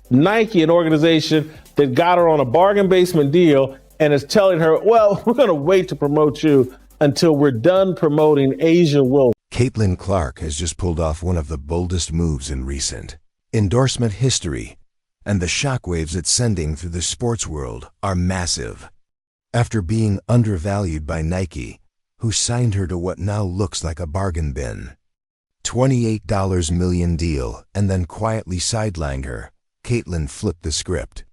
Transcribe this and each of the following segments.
Nike, an organization that got her on a bargain basement deal and is telling her, well, we're going to wait to promote you until we're done promoting Asian women. Caitlin Clark has just pulled off one of the boldest moves in recent endorsement history, and the shockwaves it's sending through the sports world are massive. After being undervalued by Nike, who signed her to what now looks like a bargain bin, $28 million deal, and then quietly sidelined her, Caitlin flipped the script.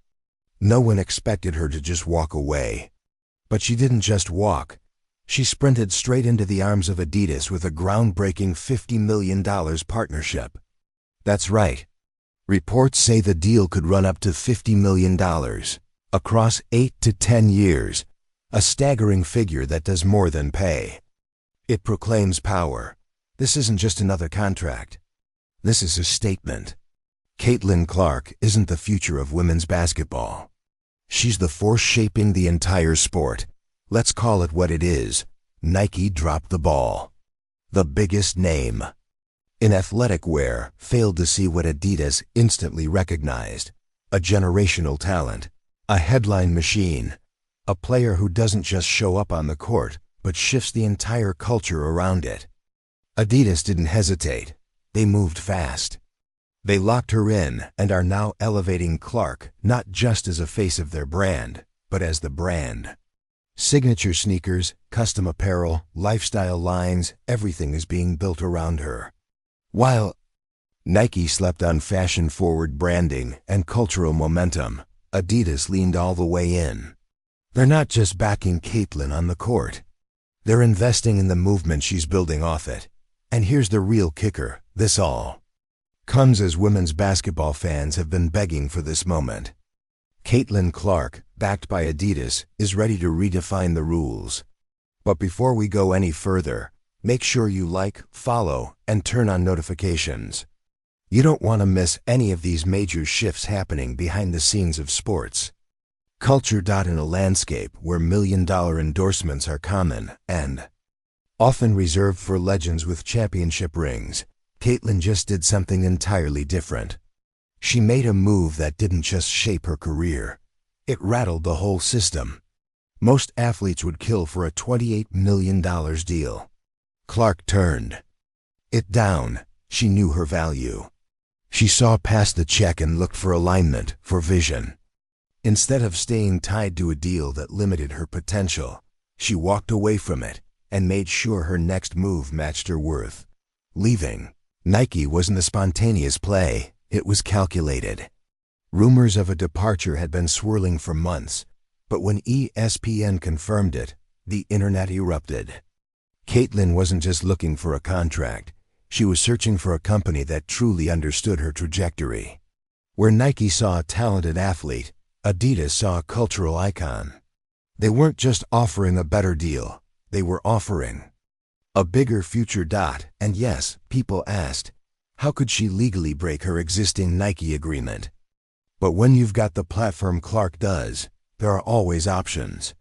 No one expected her to just walk away. But she didn't just walk. She sprinted straight into the arms of Adidas with a groundbreaking $50 million partnership. That's right. Reports say the deal could run up to $50 million across 8 to 10 years, a staggering figure that does more than pay. It proclaims power. This isn't just another contract. This is a statement. Caitlin Clark isn't the future of women's basketball. She's the force shaping the entire sport. Let's call it what it is. Nike dropped the ball. The biggest name in athletic wear failed to see what Adidas instantly recognized: a generational talent, a headline machine, a player who doesn't just show up on the court, but shifts the entire culture around it. Adidas didn't hesitate. They moved fast. They locked her in and are now elevating Clark not just as a face of their brand, but as the brand. Signature sneakers, custom apparel, lifestyle lines, everything is being built around her. While Nike slept on fashion-forward branding and cultural momentum, Adidas leaned all the way in. They're not just backing Caitlin on the court. They're investing in the movement she's building off it. And here's the real kicker: this all comes as women's basketball fans have been begging for this moment. Caitlin Clark, backed by Adidas, is ready to redefine the rules. But before we go any further, make sure you like, follow, and turn on notifications. You don't want to miss any of these major shifts happening behind the scenes of sports. Culture. In a landscape where million-dollar endorsements are common and often reserved for legends with championship rings, Caitlin just did something entirely different. She made a move that didn't just shape her career. It rattled the whole system. Most athletes would kill for a $28 million deal. Clark turned it down. She knew her value. She saw past the check and looked for alignment, for vision. Instead of staying tied to a deal that limited her potential, she walked away from it and made sure her next move matched her worth. Leaving Nike wasn't a spontaneous play, it was calculated. Rumors of a departure had been swirling for months, but when ESPN confirmed it, the internet erupted. Caitlin wasn't just looking for a contract, she was searching for a company that truly understood her trajectory. Where Nike saw a talented athlete, Adidas saw a cultural icon. They weren't just offering a better deal, they were offering a bigger future. And yes, people asked, how could she legally break her existing Nike agreement? But when you've got the platform Clark does, there are always options.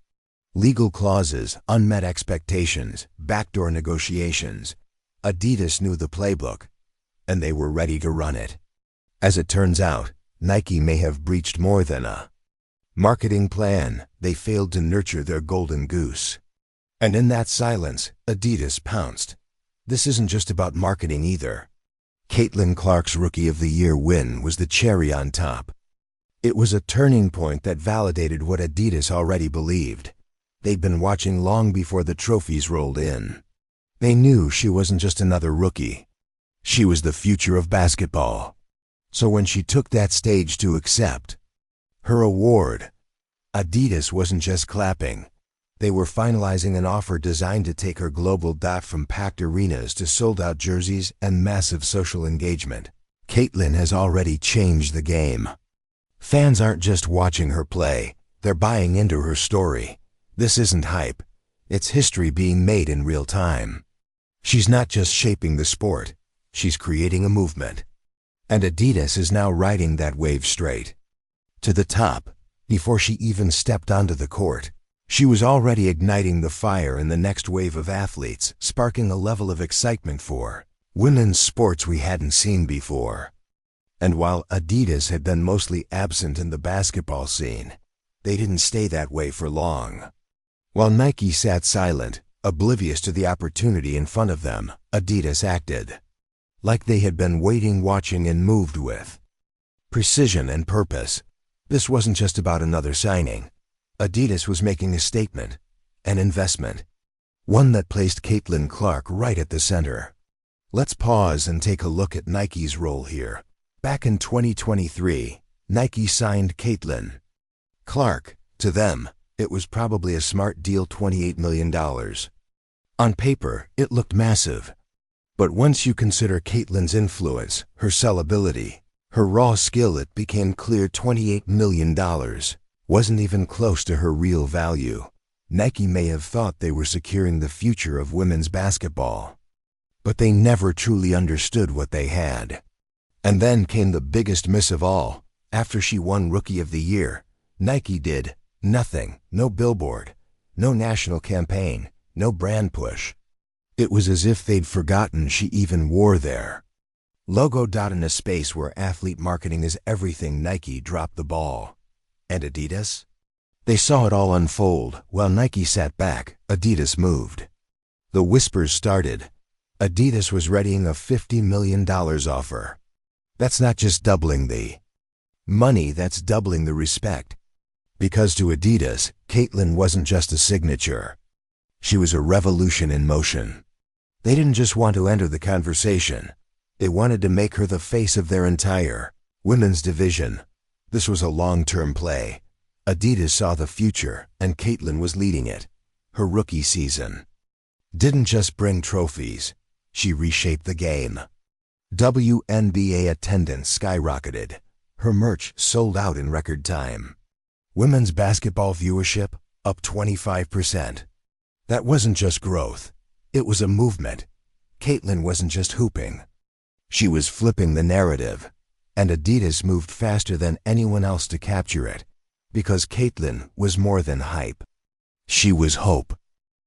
Legal clauses, unmet expectations, backdoor negotiations. Adidas knew the playbook, and they were ready to run it. As it turns out, Nike may have breached more than a marketing plan. They failed to nurture their golden goose. And in that silence, Adidas pounced. This isn't just about marketing either. Caitlin Clark's Rookie of the Year win was the cherry on top. It was a turning point that validated what Adidas already believed. They'd been watching long before the trophies rolled in. They knew she wasn't just another rookie. She was the future of basketball. So when she took that stage to accept her award, Adidas wasn't just clapping. They were finalizing an offer designed to take her global. From packed arenas to sold-out jerseys and massive social engagement, Caitlin has already changed the game. Fans aren't just watching her play, they're buying into her story. This isn't hype, it's history being made in real time. She's not just shaping the sport, she's creating a movement. And Adidas is now riding that wave straight to the top. Before she even stepped onto the court, she was already igniting the fire in the next wave of athletes, sparking a level of excitement for women's sports we hadn't seen before. And while Adidas had been mostly absent in the basketball scene, they didn't stay that way for long. While Nike sat silent, oblivious to the opportunity in front of them, Adidas acted. Like they had been waiting, watching, and moved with precision and purpose. This wasn't just about another signing. Adidas was making a statement, an investment, one that placed Caitlin Clark right at the center. Let's pause and take a look at Nike's role here. Back in 2023, Nike signed Caitlin Clark. To them, it was probably a smart deal, $28 million. On paper, it looked massive. But once you consider Caitlin's influence, her sellability, her raw skill, it became clear $28 million wasn't even close to her real value. Nike may have thought they were securing the future of women's basketball, but they never truly understood what they had. And then came the biggest miss of all. After she won Rookie of the Year, Nike did nothing. No billboard, no national campaign, no brand push. It was as if they'd forgotten she even wore their logo. In a space where athlete marketing is everything, Nike dropped the ball. And Adidas? They saw it all unfold. While Nike sat back, Adidas moved. The whispers started. Adidas was readying a $50 million offer. That's not just doubling the money, that's doubling the respect. Because to Adidas, Caitlin wasn't just a signature. She was a revolution in motion. They didn't just want to enter the conversation. They wanted to make her the face of their entire women's division. This was a long-term play. Adidas saw the future, and Caitlin was leading it. Her rookie season didn't just bring trophies. She reshaped the game. WNBA attendance skyrocketed. Her merch sold out in record time. Women's basketball viewership up 25%. That wasn't just growth. It was a movement. Caitlin wasn't just hooping. She was flipping the narrative. And Adidas moved faster than anyone else to capture it. Because Caitlin was more than hype. She was hope.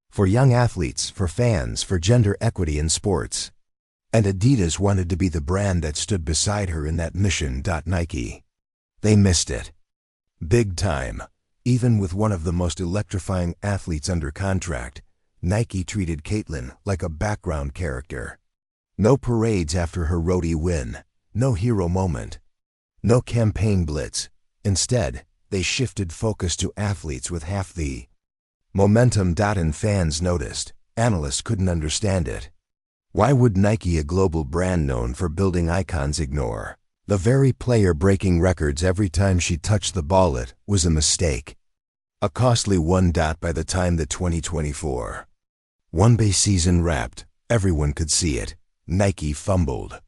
For young athletes, for fans, for gender equity in sports. And Adidas wanted to be the brand that stood beside her in that mission. Nike. They missed it. Big time. Even with one of the most electrifying athletes under contract, Nike treated Caitlin like a background character. No parades after her roadie win. No hero moment. No campaign blitz. Instead, they shifted focus to athletes with half the momentum. And fans noticed. Analysts couldn't understand it. Why would Nike, a global brand known for building icons, ignore the very player breaking records every time she touched the ball? It was a mistake. A costly one. By the time the 2024 1B season wrapped, everyone could see it. Nike fumbled.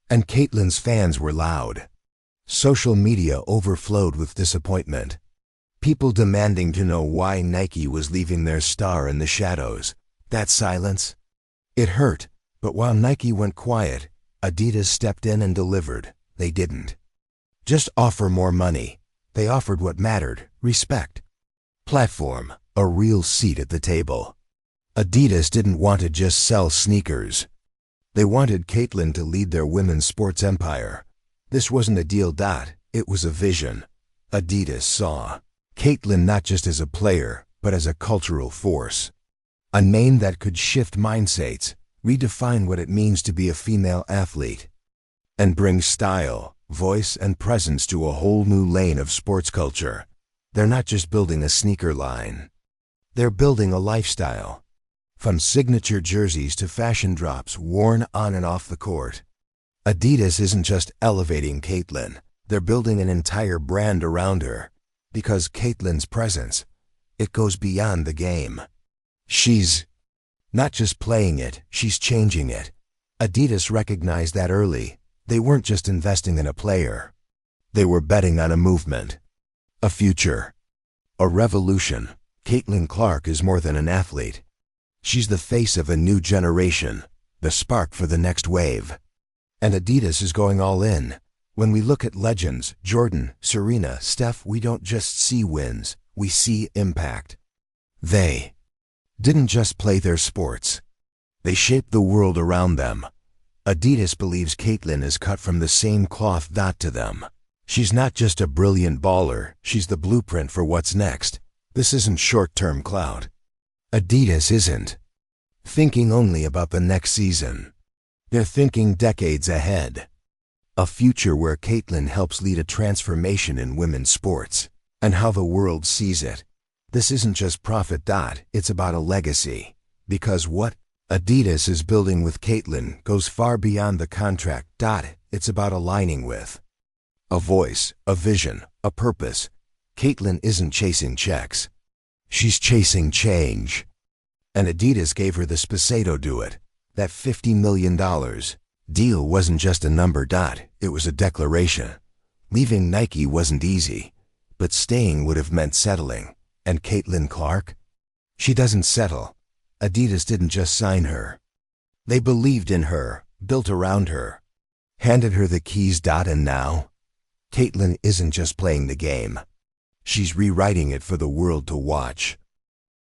And Caitlin's fans were loud. Social media overflowed with disappointment. People demanding to know why Nike was leaving their star in the shadows. That silence? It hurt. But while Nike went quiet, Adidas stepped in and delivered. They didn't just offer more money. They offered what mattered: respect, platform, a real seat at the table. Adidas didn't want to just sell sneakers. They wanted Caitlin to lead their women's sports empire. This wasn't a deal. It was a vision. Adidas saw Caitlin not just as a player, but as a cultural force. A name that could shift mindsets, redefine what it means to be a female athlete, and bring style, voice, and presence to a whole new lane of sports culture. They're not just building a sneaker line. They're building a lifestyle. From signature jerseys to fashion drops worn on and off the court. Adidas isn't just elevating Caitlin. They're building an entire brand around her. Because Caitlin's presence, it goes beyond the game. She's not just playing it, she's changing it. Adidas recognized that early. They weren't just investing in a player. They were betting on a movement, a future, a revolution. Caitlin Clark is more than an athlete. She's the face of a new generation, the spark for the next wave. And Adidas is going all in. When we look at legends, Jordan, Serena, Steph, we don't just see wins, we see impact. They didn't just play their sports. They shaped the world around them. Adidas believes Caitlin is cut from the same cloth. To them, she's not just a brilliant baller, she's the blueprint for what's next. This isn't short-term clout. Adidas isn't thinking only about the next season. They're thinking decades ahead. A future where Caitlin helps lead a transformation in women's sports and how the world sees it. This isn't just profit. It's about a legacy. Because what Adidas is building with Caitlin goes far beyond the contract. It's about aligning with a voice, a vision, a purpose. Caitlin isn't chasing checks. She's chasing change. And Adidas gave her the space to do it. That $50 million deal wasn't just a number. It was a declaration. Leaving Nike wasn't easy, but staying would have meant settling. And Caitlin Clark? She doesn't settle. Adidas didn't just sign her. They believed in her, built around her, handed her the keys. And now, Caitlin isn't just playing the game. She's rewriting it for the world to watch.